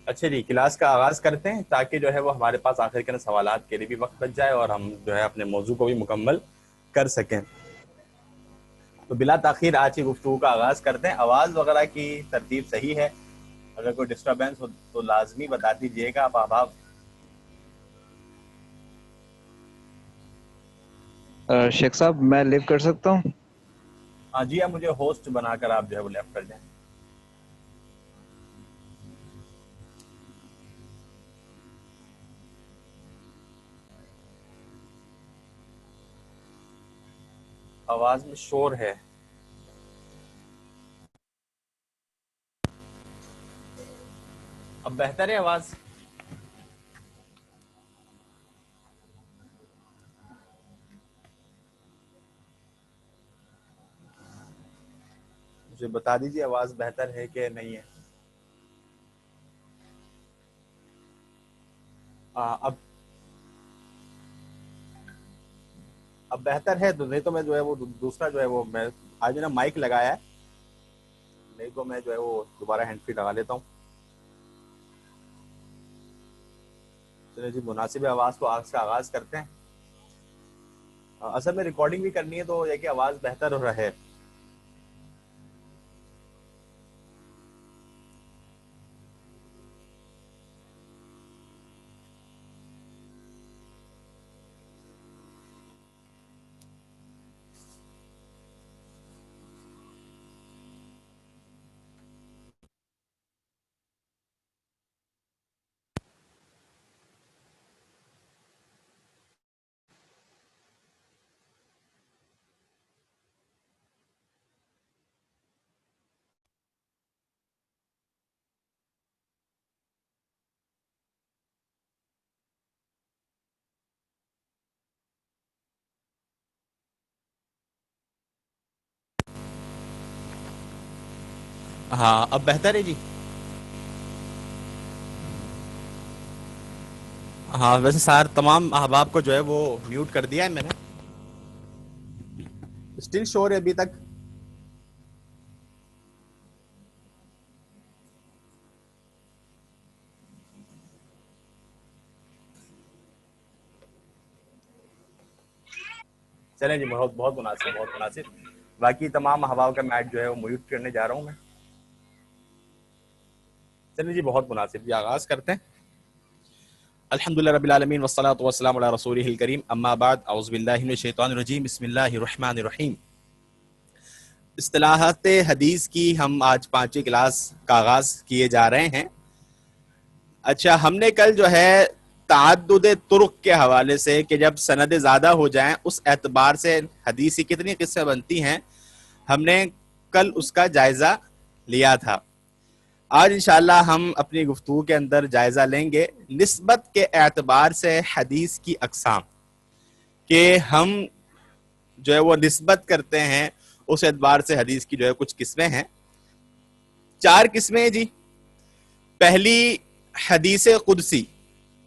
اچھا جی، کلاس کا آغاز کرتے ہیں تاکہ جو ہے وہ ہمارے پاس آخر کے سوالات کے لیے بھی وقت بچ جائے اور ہم جو ہے اپنے موضوع کو بھی مکمل کر سکیں۔ تو بلا تاخیر آج کی گفتگو کا آغاز کرتے ہیں۔ آواز وغیرہ کی ترتیب صحیح ہے؟ اگر کوئی ڈسٹربینس ہو تو لازمی بتا دیجیے گا آپ احباب۔ شیخ صاحب میں لیو کر سکتا ہوں؟ ہاں جی، اب مجھے ہوسٹ بنا کر آپ جو ہے وہ لیفٹ کر دیں۔ آواز میں شور ہے۔ اب بہتر ہے آواز؟ مجھے بتا دیجیے آواز بہتر ہے کہ نہیں ہے۔ اب بہتر ہے تو نہیں تو میں جو ہے وہ دوسرا جو ہے وہ میں آج نا مائک لگایا ہے، نہیں تو میں جو ہے وہ دوبارہ ہینڈ فری لگا لیتا ہوں۔ چلیں جی، مناسب آواز کو آج سے آغاز کرتے ہیں۔ اصل میں ریکارڈنگ بھی کرنی ہے تو یہ کہ آواز بہتر رہے۔ ہاں اب بہتر ہے جی۔ ہاں ویسے تمام احباب کو جو ہے وہ میوٹ کر دیا ہے میں نے، اسٹل شور ہے ابھی تک۔ چلیں جی، بہت بہت مناسب، بہت مناسب۔ باقی تمام احباب کا میٹ جو ہے وہ میوٹ کرنے جا رہا ہوں میں۔ چلیں جی، بہت مناسب، جی آغاز کرتے ہیں۔ الحمدللہ رب العالمین والصلاة والسلام علی رسولہ الکریم، اما بعد، اعوذ باللہ من الشیطان الرجیم، بسم اللہ الرحمن الرحیم۔ اصطلاحات حدیث کی ہم آج 5ویں کلاس کا آغاز کیے جا رہے ہیں۔ اچھا، ہم نے کل جو ہے تعدد طرق کے حوالے سے کہ جب سندیں زیادہ ہو جائیں اس اعتبار سے حدیث کی کتنی قسمیں بنتی ہیں، ہم نے کل اس کا جائزہ لیا تھا۔ آج انشاءاللہ ہم اپنی گفتگو کے اندر جائزہ لیں گے نسبت کے اعتبار سے حدیث کی اقسام، کہ ہم جو ہے وہ نسبت کرتے ہیں اس اعتبار سے حدیث کی جو ہے کچھ قسمیں ہیں۔ 4 قسمیں ہیں جی۔ پہلی حدیث قدسی۔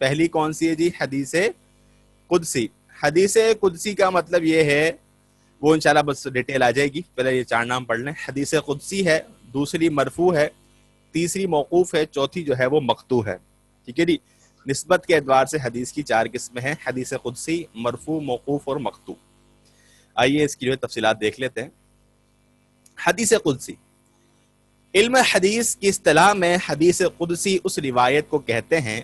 پہلی کون سی ہے جی؟ حدیث قدسی۔ حدیث قدسی کا مطلب یہ ہے، وہ انشاءاللہ بس ڈیٹیل آ جائے گی، پہلے یہ 4 نام پڑھ لیں۔ حدیث قدسی ہے، دوسری مرفوع ہے، تیسری موقوف ہے، چوتھی جو ہے وہ مقطوع ہے۔ ٹھیک ہے جی، نسبت کے اعتبار سے حدیث کی 4 قسمیں ہیں، حدیث قدسی، مرفوع، موقوف اور مقطوع۔ آئیے اس کی جو ہے تفصیلات دیکھ لیتے ہیں۔ حدیث قدسی، علم حدیث کی اصطلاح میں حدیث قدسی اس روایت کو کہتے ہیں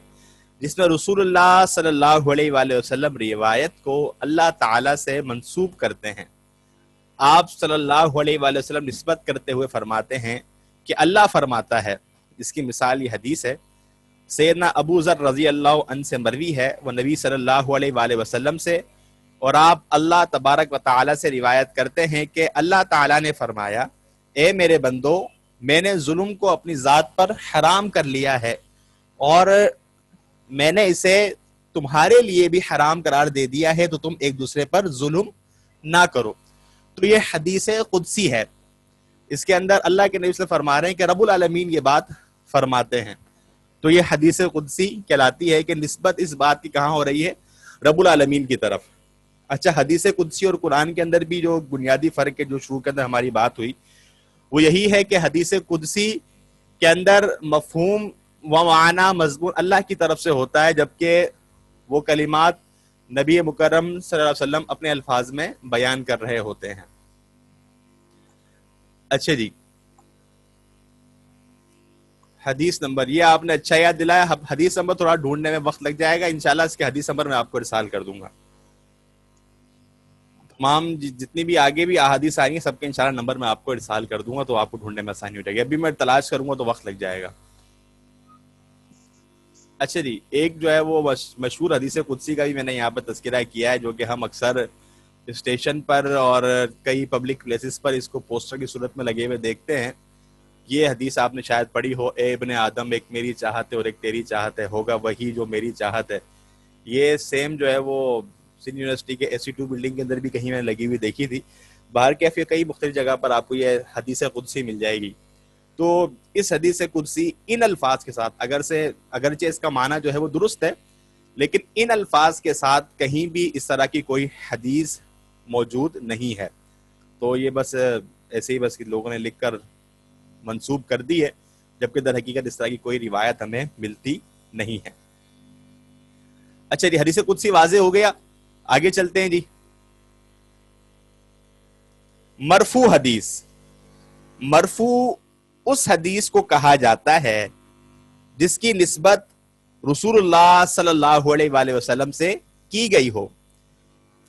جس میں رسول اللہ صلی اللہ علیہ وآلہ وسلم روایت کو اللہ تعالیٰ سے منسوب کرتے ہیں۔ آپ صلی اللہ علیہ وآلہ وسلم نسبت کرتے ہوئے فرماتے ہیں کہ اللہ فرماتا ہے۔ اس کی مثال یہ حدیث ہے، سیدنا ابو ذر رضی اللہ عنہ سے مروی ہے، وہ نبی صلی اللہ علیہ وآلہ وسلم سے، اور آپ اللہ تبارک و تعالیٰ سے روایت کرتے ہیں کہ اللہ تعالیٰ نے فرمایا، اے میرے بندو، میں نے ظلم کو اپنی ذات پر حرام کر لیا ہے اور میں نے اسے تمہارے لیے بھی حرام قرار دے دیا ہے، تو تم ایک دوسرے پر ظلم نہ کرو۔ تو یہ حدیث قدسی ہے۔ اس کے اندر اللہ کے نبی صلی اللہ علیہ وسلم فرما رہے ہیں کہ رب العالمین یہ بات فرماتے ہیں۔ تو یہ حدیث قدسی کہلاتی ہے کہ نسبت اس بات کی کہاں ہو رہی ہے؟ رب العالمین کی طرف۔ اچھا، حدیث قدسی اور قرآن کے اندر بھی جو بنیادی فرق ہے، جو شروع کے اندر ہماری بات ہوئی، وہ یہی ہے کہ حدیث قدسی کے اندر مفہوم و معنی مضمون اللہ کی طرف سے ہوتا ہے، جبکہ وہ کلمات نبی مکرم صلی اللہ علیہ وسلم اپنے الفاظ میں بیان کر رہے ہوتے ہیں۔ اچھا جی، حدیث نمبر یہ آپ نے اچھا یاد دلایا، حدیث نمبر تھوڑا ڈھونڈنے میں وقت لگ جائے گا، انشاءاللہ اس کے حدیث نمبر میں آپ کو ارسال کر دوں گا۔ تمام جتنی بھی آگے بھی احادیث آئیں گی سب کے انشاءاللہ نمبر میں آپ کو ارسال کر دوں گا، تو آپ کو ڈھونڈنے میں آسانی ہو جائے گی، ابھی میں تلاش کروں گا تو وقت لگ جائے گا۔ اچھا جی، ایک جو ہے وہ مشہور حدیث قدسی کا بھی میں نے یہاں پر تذکرہ کیا ہے، جو کہ ہم اکثر اسٹیشن پر اور کئی پبلک پلیسز پر اس کو پوسٹر کی صورت میں لگے ہوئے دیکھتے ہیں۔ یہ حدیث آپ نے شاید پڑھی ہو، اے ابن آدم ایک میری چاہت ہے اور ایک تیری چاہت ہے، ہوگا وہی جو میری چاہت ہے۔ یہ سیم جو ہے وہ سندھ یونیورسٹی کے AC2 بلڈنگ کے اندر بھی کہیں میں لگی ہوئی دیکھی تھی، باہر کیفے کئی مختلف جگہ پر آپ کو یہ حدیث قدسی مل جائے گی۔ تو اس حدیث قدسی ان الفاظ کے ساتھ اگرچہ اس کا معنی جو ہے وہ درست ہے، لیکن ان الفاظ کے ساتھ کہیں بھی اس طرح کی کوئی حدیث موجود نہیں ہے، تو یہ بس ایسے ہی بس لوگوں نے لکھ کر منسوب کر دی ہے، جبکہ در حقیقت اس طرح کی کوئی روایت ہمیں ملتی نہیں ہے۔ اچھا جی، حدیث قدسی واضح ہو گیا، آگے چلتے ہیں جی۔ مرفوع حدیث، مرفوع اس حدیث کو کہا جاتا ہے جس کی نسبت رسول اللہ صلی اللہ علیہ وآلہ وسلم سے کی گئی ہو۔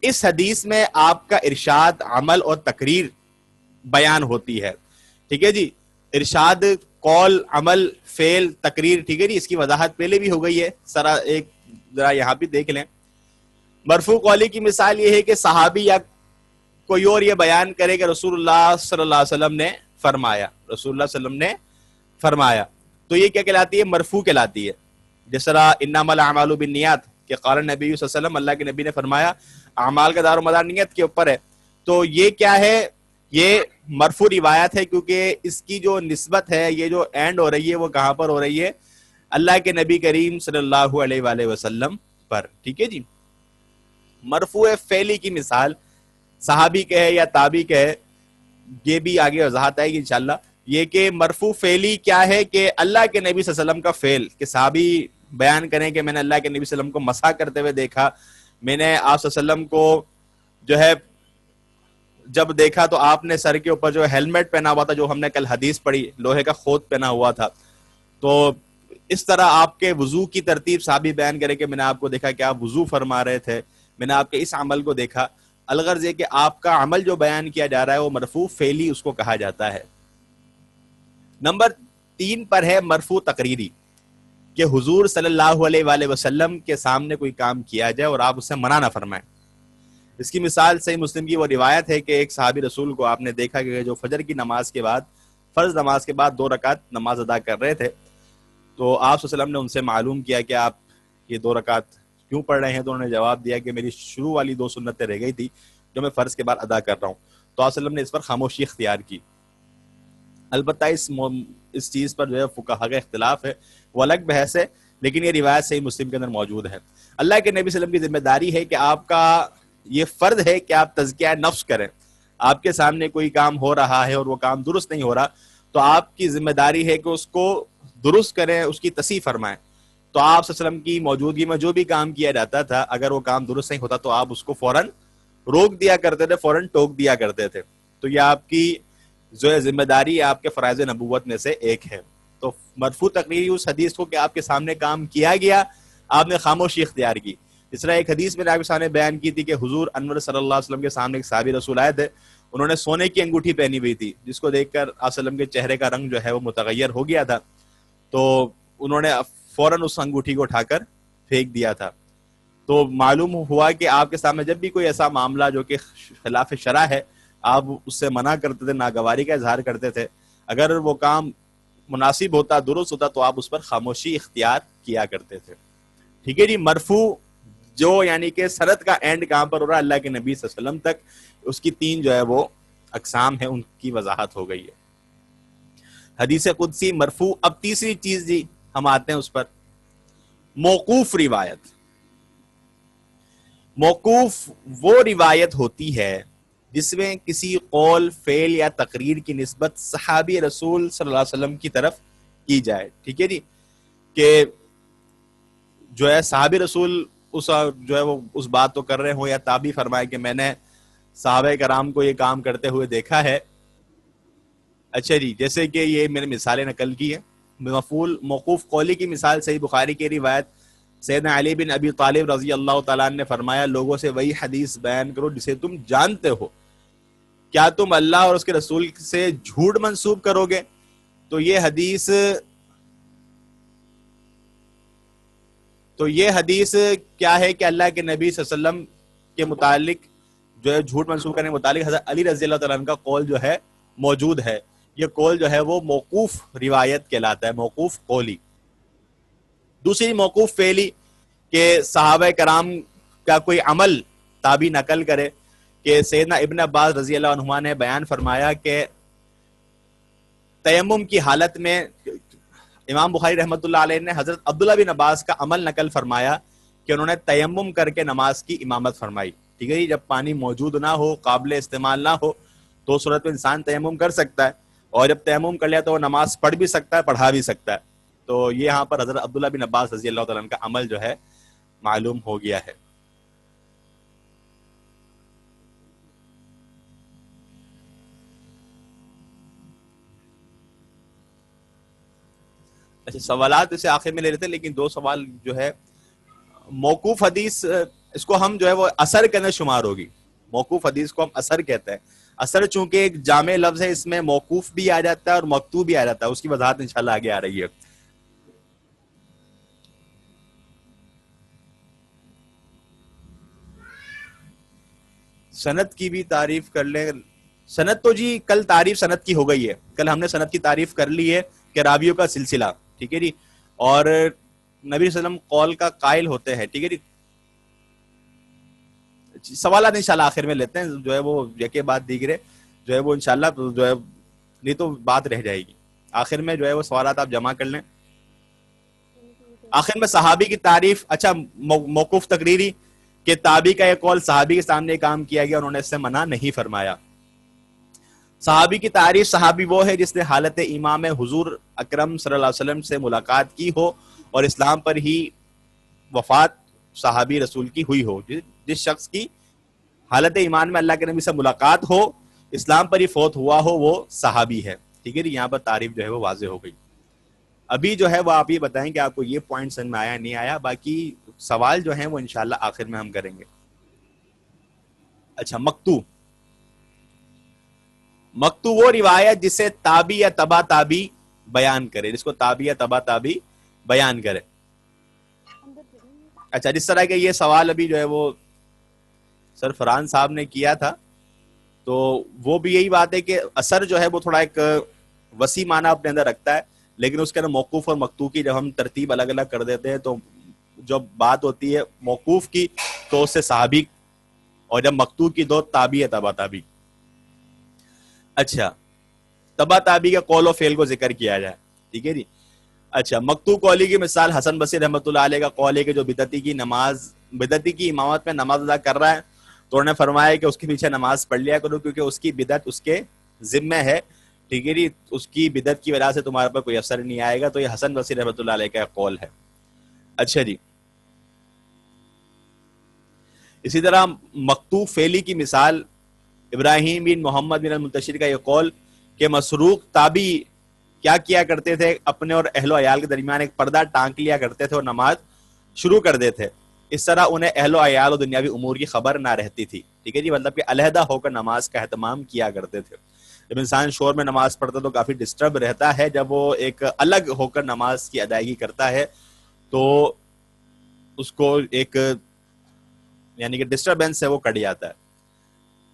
اس حدیث میں آپ کا ارشاد، عمل اور تقریر بیان ہوتی ہے، ٹھیک ہے جی۔ ارشاد، قول، عمل، فعل، تقریر، ٹھیک ہے جی، اس کی وضاحت پہلے بھی ہو گئی ہے، ذرا یہاں بھی دیکھ لیں۔ مرفوع قولی کی مثال یہ ہے کہ صحابی یا کوئی اور یہ بیان کرے کہ رسول اللہ صلی اللہ علیہ وسلم نے فرمایا، رسول اللہ صلی اللہ علیہ وسلم نے فرمایا، تو یہ کیا کہلاتی ہے؟ مرفوع کہلاتی ہے۔ جس طرح انما الاعمال بالنیات کہ قال نبی صلی اللہ علیہ وسلم، اللہ کے نبی نے فرمایا، اعمال کا دار و مدار نیت کے اوپر ہے، تو یہ کیا ہے؟ یہ مرفوع روایت ہے، کیونکہ اس کی جو نسبت ہے، یہ جو اینڈ ہو رہی ہے، وہ کہاں پر ہو رہی ہے؟ اللہ کے نبی کریم صلی اللہ علیہ وآلہ وسلم پر، ٹھیک ہے جی۔ مرفوع فعلی کی مثال صحابی کہے یا تابعی کہے، یہ بھی آگے وضاحت آئے گی انشاءاللہ۔ یہ کہ مرفوع فعلی کیا ہے کہ اللہ کے نبی صلی اللہ علیہ وسلم کا فعل، کہ صحابی بیان کریں کہ میں نے اللہ کے نبی صلی اللہ علیہ وسلم کو مسح کرتے ہوئے دیکھا، میں نے آپ صلی اللہ علیہ وسلم کو جو ہے جب دیکھا تو آپ نے سر کے اوپر جو ہیلمٹ پہنا ہوا تھا، جو ہم نے کل حدیث پڑھی، لوہے کا خوت پہنا ہوا تھا، تو اس طرح آپ کے وضو کی ترتیب صحابی بیان کرے کہ میں نے آپ کو دیکھا کہ آپ وضو فرما رہے تھے، میں نے آپ کے اس عمل کو دیکھا۔ الغرض یہ کہ آپ کا عمل جو بیان کیا جا رہا ہے وہ مرفوع فعلی اس کو کہا جاتا ہے۔ نمبر 3 پر ہے مرفوع تقریری، کہ حضور صلی اللہ علیہ وآلہ وسلم کے سامنے کوئی کام کیا جائے اور آپ اس سے منع نہ فرمائیں۔ اس کی مثال صحیح مسلم کی وہ روایت ہے کہ ایک صحابی رسول کو آپ نے دیکھا کہ جو فجر کی نماز کے بعد، فرض نماز کے بعد 2 رکعت نماز ادا کر رہے تھے، تو آپ صلی اللہ علیہ وسلم نے ان سے معلوم کیا کہ آپ یہ 2 رکعت کیوں پڑھ رہے ہیں، تو انہوں نے جواب دیا کہ میری شروع والی 2 سنتیں رہ گئی تھی جو میں فرض کے بعد ادا کر رہا ہوں، تو آپ صلی اللہ علیہ وسلم نے اس پر خاموشی اختیار کی۔ البتہ اس چیز پر جو ہے فقہا کا اختلاف ہے، وہ الگ بحث ہے، لیکن یہ روایت صحیح مسلم کے اندر موجود ہے۔ اللہ کے نبی صلی اللہ علیہ وسلم کی ذمہ داری ہے کہ آپ کا یہ فرض ہے کہ آپ تزکیہ نفس کریں۔ آپ کے سامنے کوئی کام ہو رہا ہے اور وہ کام درست نہیں ہو رہا، تو آپ کی ذمہ داری ہے کہ اس کو درست کریں، اس کی تصحیح فرمائیں۔ تو آپ صلی اللہ علیہ وسلم کی موجودگی میں جو بھی کام کیا جاتا تھا، اگر وہ کام درست نہیں ہوتا تو آپ اس کو فوراً روک دیا کرتے تھے، فوراً ٹوک دیا کرتے تھے۔ تو یہ آپ کی جو ہے ذمہ داری آپ کے فرائض نبوت میں سے ایک ہے۔ تو مرفوع تقریری اس حدیث کو کہ آپ کے سامنے کام کیا گیا، آپ نے خاموشی اختیار کی۔ اس طرح ایک حدیث میں نے آپ کے سامنے بیان کی تھی کہ حضور انور صلی اللہ علیہ وسلم کے سامنے ایک صحابی رسول آئے تھے، انہوں نے سونے کی انگوٹھی پہنی ہوئی تھی، جس کو دیکھ کر آپ صلی اللہ علیہ وسلم کے چہرے کا رنگ جو ہے وہ متغیر ہو گیا تھا، تو انہوں نے فوراً اس انگوٹھی کو اٹھا کر پھینک دیا تھا۔ تو معلوم ہوا کہ آپ کے سامنے جب بھی کوئی ایسا معاملہ جو کہ خلاف شرع ہے، آپ اس سے منع کرتے تھے، ناگواری کا اظہار کرتے تھے۔ اگر وہ کام مناسب ہوتا، درست ہوتا، تو آپ اس پر خاموشی اختیار کیا کرتے تھے، ٹھیک ہے جی۔ مرفوع جو یعنی کہ سند کا اینڈ کہاں پر ہو رہا ہے؟ اللہ کے نبی صلی اللہ علیہ وسلم تک، اس کی 3 جو ہے وہ اقسام ہیں، ان کی وضاحت ہو گئی ہے۔ حدیث قدسی، مرفوع۔ اب تیسری چیز جی ہم آتے ہیں اس پر، موقوف روایت۔ موقوف وہ روایت ہوتی ہے جس میں کسی قول، فعل یا تقریر کی نسبت صحابی رسول صلی اللہ علیہ وسلم کی طرف کی جائے، ٹھیک ہے جی۔ کہ جو ہے صحابی رسول اس جو ہے وہ اس بات تو کر رہے ہوں یا تابعی فرمائے کہ میں نے صحابہ کرام کو یہ کام کرتے ہوئے دیکھا ہے. اچھا جی، جیسے کہ یہ میں نے مثالیں نقل کی ہیں. مفعول موقوف قولی کی مثال صحیح بخاری کی روایت سیدنا علی بن ابی طالب رضی اللہ تعالیٰ عنہ نے فرمایا لوگوں سے وہی حدیث بیان کرو جسے تم جانتے ہو، کیا تم اللہ اور اس کے رسول سے جھوٹ منسوب کرو گے؟ تو یہ حدیث کیا ہے کہ اللہ کے نبی صلی اللہ علیہ وسلم کے متعلق جو ہے جھوٹ منسوب کرنے کے متعلق حضرت علی رضی اللہ تعالیٰ عنہ کا قول جو ہے موجود ہے. یہ قول جو ہے وہ موقوف روایت کہلاتا ہے، موقوف قولی. دوسری موقوف فعلی کہ صحابہ کرام کا کوئی عمل تابعی نقل کرے، کہ سیدنا ابن عباس رضی اللہ عنہما نے بیان فرمایا کہ تیمم کی حالت میں امام بخاری رحمۃ اللہ علیہ نے حضرت عبداللہ بن عباس کا عمل نقل فرمایا کہ انہوں نے تیمم کر کے نماز کی امامت فرمائی. ٹھیک ہے جی، جب پانی موجود نہ ہو، قابل استعمال نہ ہو، تو اس صورت میں انسان تیمم کر سکتا ہے، اور جب تیمم کر لیا تو وہ نماز پڑھ بھی سکتا ہے، پڑھا بھی سکتا ہے. تو یہ یہاں پر حضرت عبداللہ بن عباس رضی اللہ تعالیٰ عنہ کا عمل جو ہے معلوم ہو گیا ہے. اچھا، سوالات اسے آخر میں لے لیتے ہیں، لیکن دو سوال جو ہے موقوف حدیث، اس کو ہم جو ہے وہ اثر کے اندر شمار ہوگی. موقوف حدیث کو ہم اثر کہتے ہیں. اثر چونکہ ایک جامع لفظ ہے، اس میں موقوف بھی آ جاتا ہے اور مقطوع بھی آ جاتا ہے. اس کی وضاحت انشاءاللہ آگے آ رہی ہے. سند کی بھی تعریف کر لیں. سند تو جی کل تعریف سند کی ہو گئی ہے، کل ہم نے سند کی تعریف کر لی ہے کہ راویوں کا سلسلہ. ٹھیک ہے جی، اور نبی صلی اللہ علیہ وسلم قول کا قائل ہوتے ہیں. ٹھیک ہے جی، سوالات انشاءاللہ آخر میں لیتے ہیں، جو ہے وہ یکے بعد دیگرے جو ہے وہ انشاءاللہ جو ہے نہیں تو بات رہ جائے گی. آخر میں جو ہے وہ سوالات آپ جمع کر لیں. آخر میں صحابی کی تعریف. اچھا، موقوف تقریری کہ تابعی کا یہ قول صحابی کے سامنے کام کیا گیا، انہوں نے اس سے منع نہیں فرمایا. صحابی کی تعریف، صحابی وہ ہے جس نے حالت ایمان میں حضور اکرم صلی اللہ علیہ وسلم سے ملاقات کی ہو اور اسلام پر ہی وفات صحابی رسول کی ہوئی ہو. جس شخص کی حالت ایمان میں اللہ کے نبی سے ملاقات ہو، اسلام پر ہی فوت ہوا ہو، وہ صحابی ہے. ٹھیک ہے جی، یہاں پر تعریف جو ہے وہ واضح ہو گئی. ابھی جو ہے وہ آپ یہ بتائیں کہ آپ کو یہ پوائنٹ سمجھ میں آیا نہیں آیا. باقی سوال جو ہیں وہ انشاءاللہ آخر میں ہم کریں گے. اچھا، مقطوع. مقطوع وہ روایت جسے تابعی یا تبع تابعی بیان کرے، جس کو تابعی یا تبع تابعی بیان کرے. اچھا، جس طرح کہ یہ سوال ابھی جو ہے وہ سر فرحان صاحب نے کیا تھا، تو وہ بھی یہی بات ہے کہ اثر جو ہے وہ تھوڑا ایک وسیع معنی اپنے اندر رکھتا ہے، لیکن اس کے اندر موقوف اور مقطوع کی جب ہم ترتیب الگ الگ کر دیتے ہیں تو جب بات ہوتی ہے موقوف کی تو اس سے صحابی، اور جب مقطوع کی دو تابعی ہے تبع تابعی. اچھا، تبع تابعی کے قول و فعل کو ذکر کیا جائے. ٹھیک ہے جی. اچھا، مقطوع قولی کی مثال حسن بصری رحمۃ اللہ علیہ کا قول ہے کہ جو بدعتی کی امامت میں نماز ادا کر رہا ہے تو انہوں نے فرمایا کہ اس کے پیچھے نماز پڑھ لیا کرو کیونکہ اس کی بدعت اس کے ذمہ ہے. ٹھیک ہے جی، اس کی بدعت کی وجہ سے تمہارے پر کوئی اثر نہیں آئے گا. تو یہ حسن بصری رحمۃ اللہ علیہ کا قول ہے. اچھا جی، اسی طرح مقطوع فعلی کی مثال ابراہیم بن محمد بن المنتشر کا یہ قول کہ مسروق تابعی کیا کیا کرتے تھے، اپنے اور اہل و عیال کے درمیان ایک پردہ ٹانک لیا کرتے تھے اور نماز شروع کر دیتے. اس طرح انہیں اہل و عیال اور دنیاوی امور کی خبر نہ رہتی تھی. ٹھیک ہے جی، مطلب کہ علیحدہ ہو کر نماز کا اہتمام کیا کرتے تھے. جب انسان شور میں نماز پڑھتا تو کافی ڈسٹرب رہتا ہے، جب وہ ایک الگ ہو کر نماز کی ادائیگی کرتا ہے تو اس کو ایک یعنی کہ ڈسٹربنس ہے وہ کٹ جاتا ہے.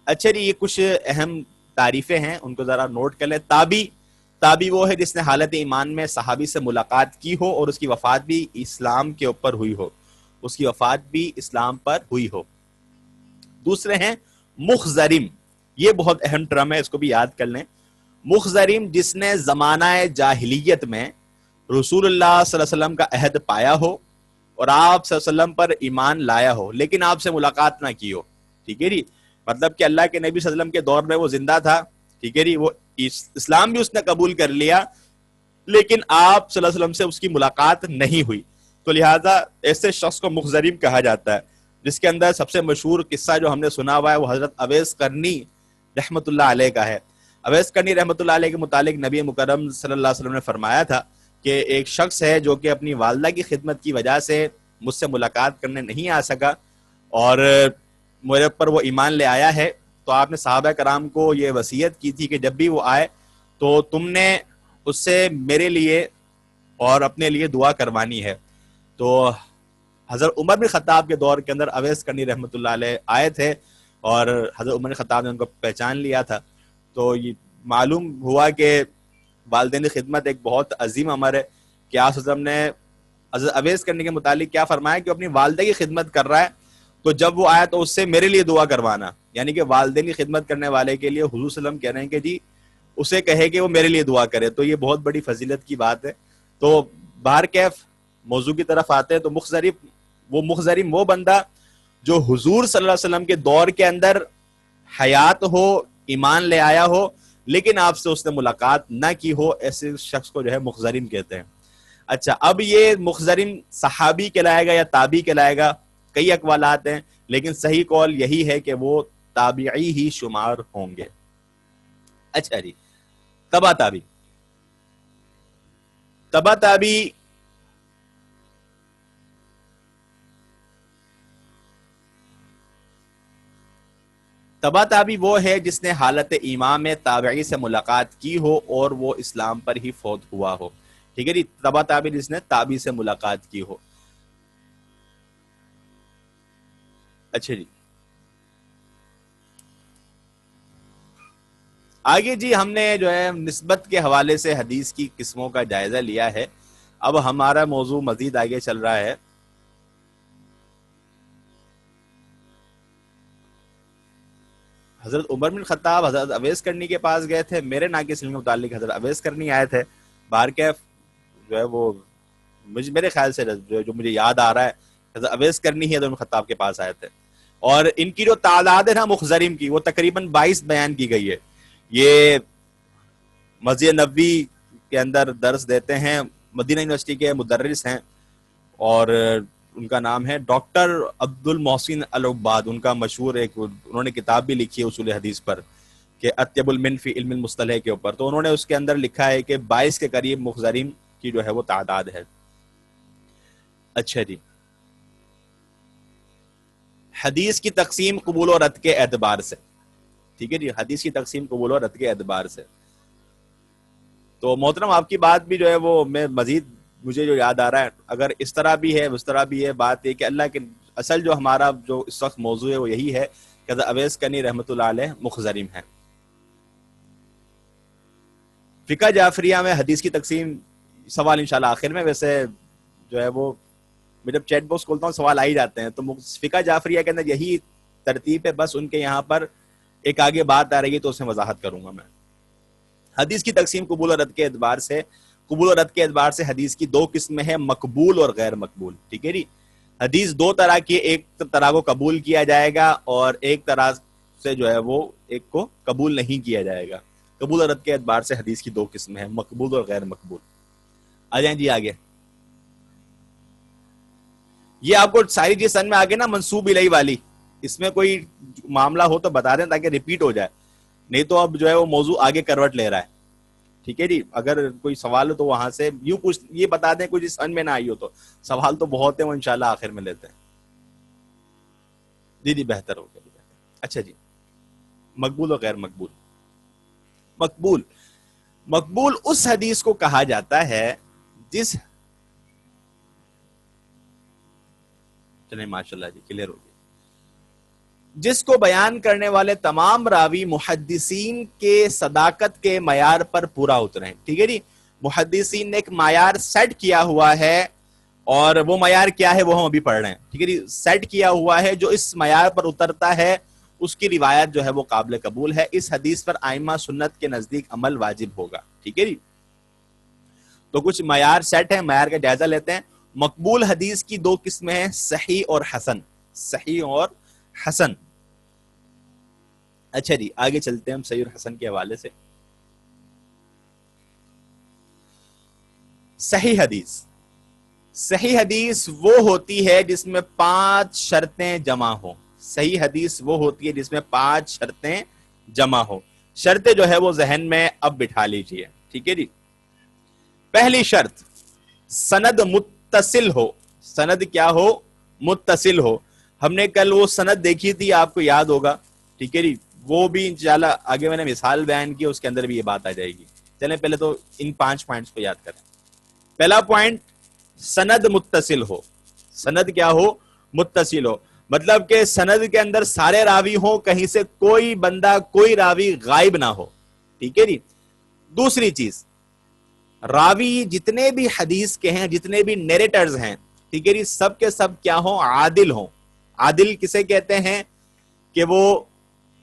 اچھا جی، یہ کچھ اہم تعریفیں ہیں، ان کو ذرا نوٹ کر لیں. تابعی وہ ہے جس نے حالت ایمان میں صحابی سے ملاقات کی ہو اور اس کی وفات بھی اسلام کے اوپر ہوئی ہو. اس کی وفات بھی اسلام پر ہوئی ہو. دوسرے ہیں مخزرم. یہ بہت اہم ٹرم ہے، اس کو بھی یاد کر لیں. مخزرم جس نے زمانہ جاہلیت میں رسول اللہ صلی اللہ علیہ وسلم کا عہد پایا ہو اور آپ صلی اللہ علیہ وسلم پر ایمان لایا ہو لیکن آپ سے ملاقات نہ کی ہو. ٹھیک ہے جی، مطلب کہ اللہ کے نبی صلی اللہ علیہ وسلم کے دور میں وہ زندہ تھا. ٹھیک ہے جی، وہ اسلام بھی اس نے قبول کر لیا لیکن آپ صلی اللہ علیہ وسلم سے اس کی ملاقات نہیں ہوئی، تو لہٰذا ایسے شخص کو مخزرم کہا جاتا ہے، جس کے اندر سب سے مشہور قصہ جو ہم نے سنا ہوا ہے وہ حضرت اویس قرنی رحمۃ اللہ علیہ کا ہے۔ اویس قرنی رحمۃ اللہ علیہ کے متعلق نبی مکرم صلی اللہ علیہ وسلم نے فرمایا تھا کہ ایک شخص ہے جو کہ اپنی والدہ کی خدمت کی وجہ سے مجھ سے ملاقات کرنے نہیں آ سکا اور میرے اوپر وہ ایمان لے آیا ہے، تو آپ نے صحابہ کرام کو یہ وصیت کی تھی کہ جب بھی وہ آئے تو تم نے اس سے میرے لیے اور اپنے لیے دعا کروانی ہے۔ تو حضرت عمر بن خطاب کے دور کے اندر اویس قرنی رحمۃ اللہ علیہ آئے تھے اور حضرت عمر بن خطاب نے ان کو پہچان لیا تھا، تو یہ معلوم ہوا کہ والدین خدمت ایک بہت عظیم امر ہے کہ آپ وسلم نے حضرت اویس قرنی کے متعلق کیا فرمایا کہ وہ اپنی والدہ کی خدمت کر رہا ہے، تو جب وہ آیا تو اس سے میرے لیے دعا کروانا، یعنی کہ والدین کی خدمت کرنے والے کے لیے حضور صلی اللہ علیہ وسلم کہہ رہے ہیں کہ جی اسے کہے کہ وہ میرے لیے دعا کرے، تو یہ بہت بڑی فضیلت کی بات ہے۔ تو بہر کیف موضوع کی طرف آتے ہیں، تو مخزرم وہ بندہ جو حضور صلی اللہ علیہ وسلم کے دور کے اندر حیات ہو، ایمان لے آیا ہو، لیکن آپ سے اس نے ملاقات نہ کی ہو، ایسے شخص کو جو ہے مخزرم کہتے ہیں۔ اچھا، اب یہ مخزرم صحابی کہلائے گا یا تابعی کہلائے گا، کئی اقوالات ہیں، لیکن صحیح قول یہی ہے کہ وہ تابعی ہی شمار ہوں گے۔ اچھا جی، تبا تابی تبا تابی تبا تابی وہ ہے جس نے حالت امام تابعی سے ملاقات کی ہو اور وہ اسلام پر ہی فوت ہوا ہو، ٹھیک ہے جی، تبا تابی جس نے تابعی سے ملاقات کی ہو۔ اچھا جی، آگے جی ہم نے جو ہے نسبت کے حوالے سے حدیث کی قسموں کا جائزہ لیا ہے، اب ہمارا موضوع مزید آگے چل رہا ہے۔ حضرت عمر بن خطاب حضرت اویس کرنی کے پاس گئے تھے، میرے ناقص علم کے متعلق حضرت اویس کرنی آئے تھے، بارکیف جو ہے وہ میرے خیال سے جو مجھے یاد آ رہا ہے حضرت اویس کرنی ہی حضرت عمر خطاب کے پاس آئے تھے، اور ان کی جو تعداد ہے نا مخزرم کی وہ تقریباً 22 بیان کی گئی ہے۔ یہ مسجد نبوی کے اندر درس دیتے ہیں، مدینہ یونیورسٹی کے مدرس ہیں، اور ان کا نام ہے ڈاکٹر عبد المحسن العباد، ان کا مشہور انہوں نے کتاب بھی لکھی ہے اصول حدیث پر کہ اطیب المن فی علم المصطلح کے اوپر، تو انہوں نے اس کے اندر لکھا ہے کہ 22 کے قریب مخزرین کی جو ہے وہ تعداد ہے۔ اچھا جی، حدیث کی تقسیم قبول و رد کے اعتبار سے، ٹھیک ہے جی، حدیث کی تقسیم قبول و رد کے اعتبار سے، تو محترم آپ کی بات بھی جو ہے وہ میں مزید مجھے جو یاد آ رہا ہے، اگر اس طرح بھی ہے اس طرح بھی ہے، بات یہ کہ اللہ کے اصل جو ہمارا جو اس وقت موضوع ہے وہ یہی ہے کہ حضرت اویس کرنی رحمۃ اللہ علیہ مخزرم ہے۔ فقہ جعفریہ میں حدیث کی تقسیم، سوال انشاءاللہ آخر میں، ویسے جو ہے وہ میں جب چیٹ باکس کھولتا ہوں سوال آ ہی جاتے ہیں، تو فقہ جعفریہ کے اندر یہی ترتیب ہے، بس ان کے یہاں پر ایک آگے بات آ رہی ہے تو اس میں وضاحت کروں گا میں۔ حدیث کی تقسیم قبول و رد کے اعتبار سے، قبول و رد کے اعتبار سے حدیث کی دو قسمیں ہیں، مقبول اور غیر مقبول، ٹھیک ہے جی، حدیث دو طرح کی، ایک طرح کو قبول کیا جائے گا اور ایک طرح سے جو ہے وہ ایک کو قبول نہیں کیا جائے گا۔ قبول و رد کے اعتبار سے حدیث کی دو قسمیں ہیں، مقبول اور غیر مقبول۔ آ جائیں جی آگے، یہ آپ کو ساری چیز سمجھ میں آگے نا، منسوب الیہ والی، اس میں کوئی معاملہ ہو تو بتا دیں تاکہ ریپیٹ ہو جائے، نہیں تو اب جو ہے وہ موضوع آگے کروٹ لے رہا ہے، ٹھیک ہے جی، اگر کوئی سوال ہو تو وہاں سے یوں پوچھ، یہ بتا دیں کچھ سمجھ میں نہ آئی ہو تو، سوال تو بہت ہیں وہ انشاءاللہ آخر میں لیتے ہیں۔ جی جی بہتر ہو گیا، اچھا جی، مقبول اور غیر مقبول۔ مقبول، مقبول اس حدیث کو کہا جاتا ہے جس، چلیں ماشاءاللہ جی کلیئر ہو گیا، جس کو بیان کرنے والے تمام راوی محدثین کے صداقت کے معیار پر پورا اترے ہیں، ٹھیک ہے جی، محدثین نے ایک معیار سیٹ کیا ہوا ہے، اور وہ معیار کیا ہے وہ ہم ابھی پڑھ رہے ہیں، ٹھیک ہے جی، سیٹ کیا ہوا ہے، جو اس معیار پر اترتا ہے اس کی روایت جو ہے وہ قابل قبول ہے، اس حدیث پر ائمہ سنت کے نزدیک عمل واجب ہوگا، ٹھیک ہے جی، تو کچھ معیار سیٹ ہیں، معیار کا جائزہ لیتے ہیں۔ مقبول حدیث کی دو قسمیں ہیں، صحیح اور حسن، صحیح اور حسن۔ اچھا جی، آگے چلتے ہیں ہم صحیح اور حسن کے حوالے سے۔ صحیح حدیث، صحیح حدیث وہ ہوتی ہے جس میں 5 شرطیں جمع ہوں. صحیح حدیث وہ ہوتی ہے جس میں 5 شرطیں جمع ہوں. شرطیں جو ہے وہ ذہن میں اب بٹھا لیجئے. ٹھیک ہے جی. پہلی شرط، سند متصل ہو. سند کیا ہو؟ متصل ہو. ہم نے کل وہ سند دیکھی تھی، آپ کو یاد ہوگا. ٹھیک ہے جی. وہ بھی انشاءاللہ آگے میں نے مثال بیان کی، اس کے اندر بھی یہ بات آ جائے گی. چلیں پہلے تو ان 5 پوائنٹس کو یاد کریں. پہلا پوائنٹ، سند متصل ہو. سند کیا ہو؟ متصل ہو. مطلب کہ سند کے اندر سارے راوی ہوں، کہیں سے کوئی بندہ کوئی راوی غائب نہ ہو. ٹھیک ہے جی. دوسری چیز، راوی جتنے بھی حدیث کے ہیں، جتنے بھی نیریٹرز ہیں، ٹھیک ہے جی، سب کے سب کیا ہوں؟ عادل ہوں. عادل کسے کہتے ہیں؟ کہ وہ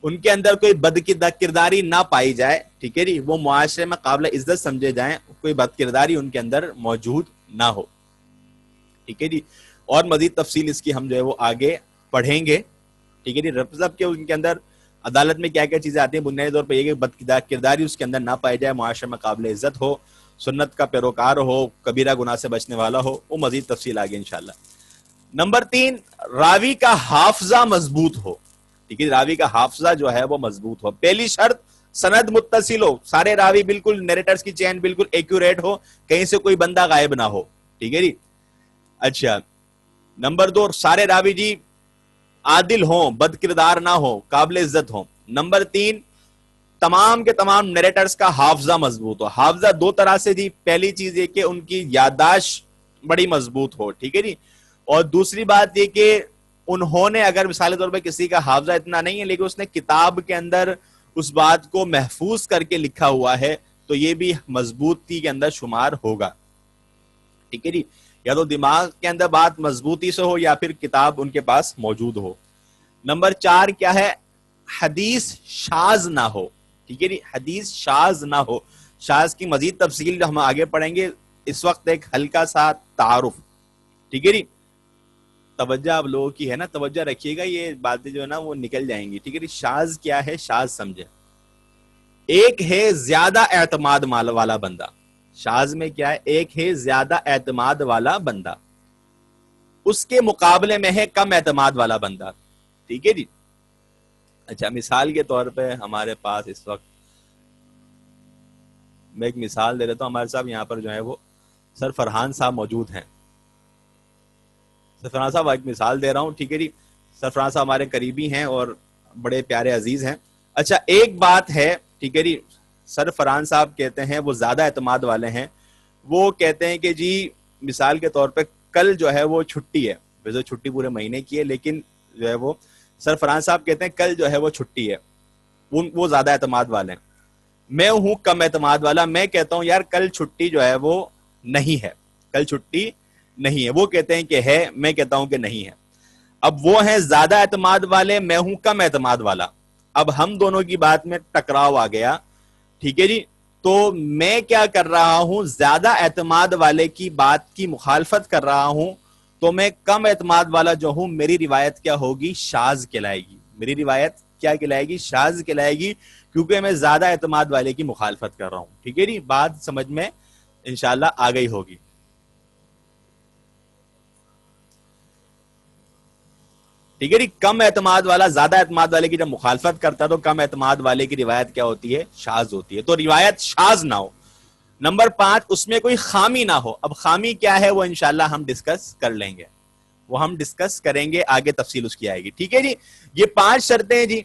ان کے اندر کوئی بد کرداری نہ پائی جائے. ٹھیک ہے جی. وہ معاشرے میں قابل عزت سمجھے جائیں، کوئی بد کرداری ان کے اندر موجود نہ ہو. ٹھیک ہے جی. اور مزید تفصیل اس کی ہم جو ہے وہ آگے پڑھیں گے. ٹھیک ہے جی. مطلب کہ ان کے اندر عدالت میں کیا کیا چیزیں آتی ہیں، بنیادی طور پہ یہ کہ بد کرداری اس کے اندر نہ پائی جائے، معاشرے میں قابل عزت ہو، سنت کا پیروکار ہو، کبیرہ گناہ سے بچنے والا ہو. وہ مزید تفصیل آگے انشاءاللہ. نمبر 3، راوی کا حافظہ مضبوط ہو. ٹھیک ہے. راوی کا حافظہ جو ہے وہ مضبوط ہو. پہلی شرط، سند متصل ہو، سارے راوی بالکل نیریٹرز کی چین بالکل ایکوریٹ ہو، کہیں سے کوئی بندہ غائب نہ ہو. ٹھیک ہے جی. اچھا. نمبر 2، سارے راوی جی عادل ہوں، بد کردار نہ ہو، قابل عزت ہوں. نمبر 3، تمام کے تمام نیریٹرز کا حافظہ مضبوط ہو. حافظہ 2 طرح سے جی. پہلی چیز یہ کہ ان کی یادداشت بڑی مضبوط ہو. ٹھیک ہے جی. اور دوسری بات یہ کہ انہوں نے اگر مثال کے طور پہ کسی کا حافظہ اتنا نہیں ہے لیکن اس نے کتاب کے اندر اس بات کو محفوظ کر کے لکھا ہوا ہے، تو یہ بھی مضبوطی کے اندر شمار ہوگا. ٹھیک ہے جی. یا تو دماغ کے اندر بات مضبوطی سے ہو یا پھر کتاب ان کے پاس موجود ہو. نمبر 4 کیا ہے؟ حدیث شاذ نہ ہو. ٹھیک ہے جی. حدیث شاذ نہ ہو. شاذ کی مزید تفصیل جو ہم آگے پڑھیں گے. اس وقت ایک ہلکا سا تعارف. ٹھیک ہے جی. توجہ آپ لوگوں کی ہے نا، توجہ رکھیے گا، یہ باتیں جو ہے نا وہ نکل جائیں گی. ٹھیک ہے جی. شاذ کیا ہے؟ شاذ سمجھے. ایک ہے زیادہ اعتماد والا بندہ. شاذ میں کیا ہے؟ ایک ہے زیادہ اعتماد والا بندہ، اس کے مقابلے میں ہے کم اعتماد والا بندہ. ٹھیک ہے جی. اچھا، مثال کے طور پہ ہمارے پاس اس وقت میں ایک مثال دے دیتا ہوں. ہمارے صاحب یہاں پر جو ہے وہ سر فرحان صاحب موجود ہیں. سر فرحان صاحب ایک مثال دے رہا ہوں. ٹھیک ہے جی. سر فرحان صاحب ہمارے قریبی ہیں اور بڑے پیارے عزیز ہیں. اچھا، ایک بات ہے. ٹھیک ہے جی. سر فرحان صاحب کہتے ہیں، وہ زیادہ اعتماد والے ہیں، وہ کہتے ہیں کہ جی مثال کے طور پہ کل جو ہے وہ چھٹی ہے. ویسے چھٹی پورے مہینے کی ہے لیکن جو ہے وہ سر فرحان صاحب کہتے ہیں کل جو ہے وہ چھٹی ہے. وہ زیادہ اعتماد والے ہیں. میں ہوں کم اعتماد والا. میں کہتا ہوں یار کل چھٹی جو ہے وہ نہیں ہے، کل چھٹی نہیں ہے. وہ کہتے ہیں کہ ہے، میں کہتا ہوں کہ نہیں ہے. اب وہ ہیں زیادہ اعتماد والے، میں ہوں کم اعتماد والا. اب ہم دونوں کی بات میں ٹکراؤ آ گیا. ٹھیک ہے جی. تو میں کیا کر رہا ہوں؟ زیادہ اعتماد والے کی بات کی مخالفت کر رہا ہوں. تو میں کم اعتماد والا جو ہوں، میری روایت کیا ہوگی؟ شاذ کہلائے گی. میری روایت کیا کہلائے گی؟ شاذ کہلائے گی، کیونکہ میں زیادہ اعتماد والے کی مخالفت کر رہا ہوں. ٹھیک ہے جی. بات سمجھ میں انشاءاللہ آ گئی ہوگی. ٹھیک ہے جی. کم اعتماد والا زیادہ اعتماد والے کی جب مخالفت کرتا ہے تو کم اعتماد والے کی روایت کیا ہوتی ہے؟ شاذ ہوتی ہے. تو روایت شاذ نہ ہو. نمبر 5، اس میں کوئی خامی نہ ہو. اب خامی کیا ہے وہ انشاءاللہ ہم ڈسکس کر لیں گے، وہ ہم ڈسکس کریں گے آگے، تفصیل اس کی آئے گی. ٹھیک ہے جی. یہ 5 شرطیں ہیں جی.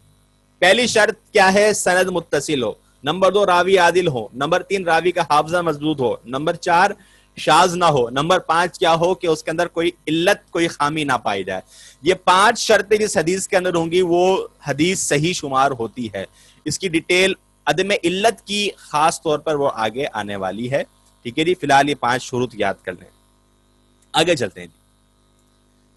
پہلی شرط کیا ہے؟ سند متصل ہو. نمبر 2، راوی عادل ہو. نمبر 3، راوی کا حافظہ مضبوط ہو. نمبر 4، شاذ نہ ہو. نمبر 5 کیا ہو؟ کہ اس کے اندر کوئی علت، کوئی خامی نہ پائی جائے. یہ 5 شرطیں جس حدیث کے اندر ہوں گی وہ حدیث صحیح شمار ہوتی ہے. اس کی ڈیٹیل عدم علت کی خاص طور پر وہ آگے آنے والی ہے. ٹھیک ہے جی. فی الحال یہ 5 شروط یاد کر لیں. آگے چلتے ہیں.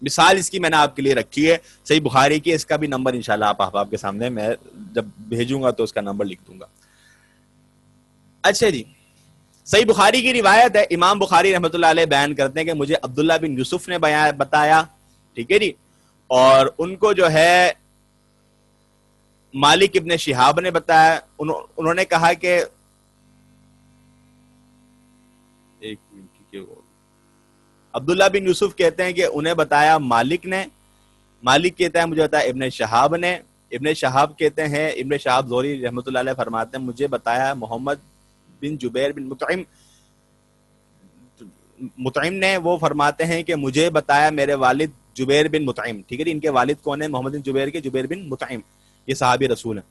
مثال اس کی میں نے آپ کے لیے رکھی ہے صحیح بخاری کی. اس کا بھی نمبر انشاءاللہ آپ احباب کے سامنے میں جب بھیجوں گا تو اس کا نمبر لکھ دوں گا. اچھا جی. صحیح بخاری کی روایت ہے. امام بخاری رحمۃ اللہ علیہ بیان کرتے ہیں کہ مجھے عبداللہ بن یوسف نے بتایا. ٹھیک ہے جی. اور ان کو جو ہے مالک ابن شہاب نے بتایا. انہوں نے کہا کہ ایک منٹ عبداللہ بن یوسف کہتے ہیں کہ انہیں بتایا مالک نے، مالک کہتا ہے مجھے بتایا ابن شہاب نے، ابن شہاب کہتے ہیں، ابن شہاب زہری رحمۃ اللہ علیہ فرماتے ہیں مجھے بتایا محمد بن جبیر بن مطعم نے، وہ فرماتے ہیں کہ مجھے بتایا میرے والد جبیر بن مطعم، ٹھیک ہے، ان کے والد کون ہیں؟ محمد بن جبیر کے جبیر بن مطعم، یہ صحابی رسول ہیں،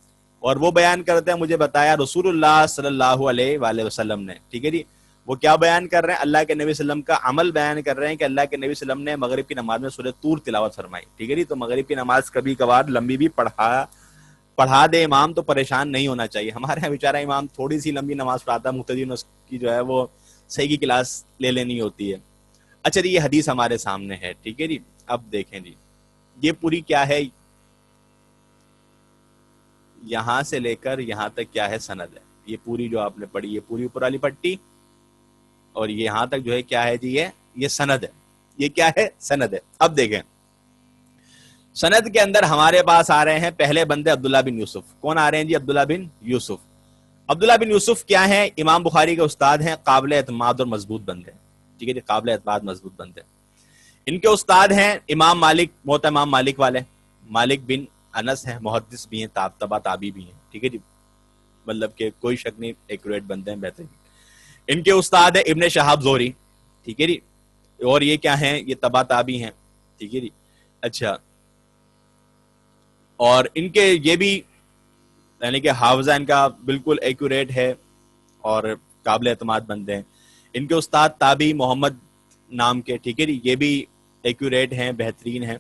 اور وہ بیان کرتے ہیں مجھے بتایا رسول اللہ صلی اللہ علیہ وآلہ وسلم نے، ٹھیک ہے جی۔ وہ کیا بیان کر رہے ہیں؟ اللہ کے نبی صلی اللہ علیہ وسلم کا عمل بیان کر رہے ہیں کہ اللہ کے نبی صلی اللہ علیہ وسلم نے مغرب کی نماز میں سورہ طور تلاوت فرمائی، ٹھیک ہے جی۔ تو مغرب کی نماز کبھی کبھار لمبی بھی پڑھا دے امام تو پریشان نہیں ہونا چاہیے۔ ہمارے یہاں بیچارہ امام تھوڑی سی لمبی نماز پڑھاتا ہے، مقتدی نے اس کی جو ہے وہ صحیح کی کلاس لے لینی ہوتی ہے۔ اچھا جی، یہ حدیث ہمارے سامنے ہے، ٹھیک ہے جی۔ اب دیکھیں جی، یہ پوری کیا ہے، یہاں سے لے کر یہاں تک کیا ہے، سند ہے۔ یہ پوری جو آپ نے پڑھی، یہ پوری اوپر والی پٹی، اور یہ یہاں تک جو ہے کیا ہے جی، یہ سند ہے۔ یہ کیا ہے؟ سند ہے۔ اب دیکھیں سند کے اندر ہمارے پاس آ رہے ہیں پہلے بندے عبداللہ بن یوسف۔ کون آ رہے ہیں جی؟ عبداللہ بن یوسف۔ عبداللہ بن یوسف کیا ہیں؟ امام بخاری کے استاد ہیں، قابل اعتماد اور مضبوط بندے، ٹھیک ہے جی، قابل اعتماد مضبوط بندے۔ ان کے استاد ہیں امام مالک، موطا امام مالک والے، مالک بن انس ہیں، محدث بھی ہیں، تبع تابعی بھی ہیں، ٹھیک ہے جی، مطلب کہ کوئی شک نہیں، ایکوریٹ بندے ہیں، بہترین۔ ان کے استاد ہیں ابن شہاب زہری، ٹھیک ہے جی، اور یہ کیا ہیں؟ یہ تبع تابعی ہیں، ٹھیک ہے جی۔ اچھا، اور ان کے یہ بھی یعنی کہ حافظہ ان کا بالکل ایکوریٹ ہے اور قابل اعتماد بندے ہیں۔ ان کے استاد تابعی محمد نام کے، ٹھیک ہے جی، یہ بھی ایکوریٹ ہیں، بہترین ہیں۔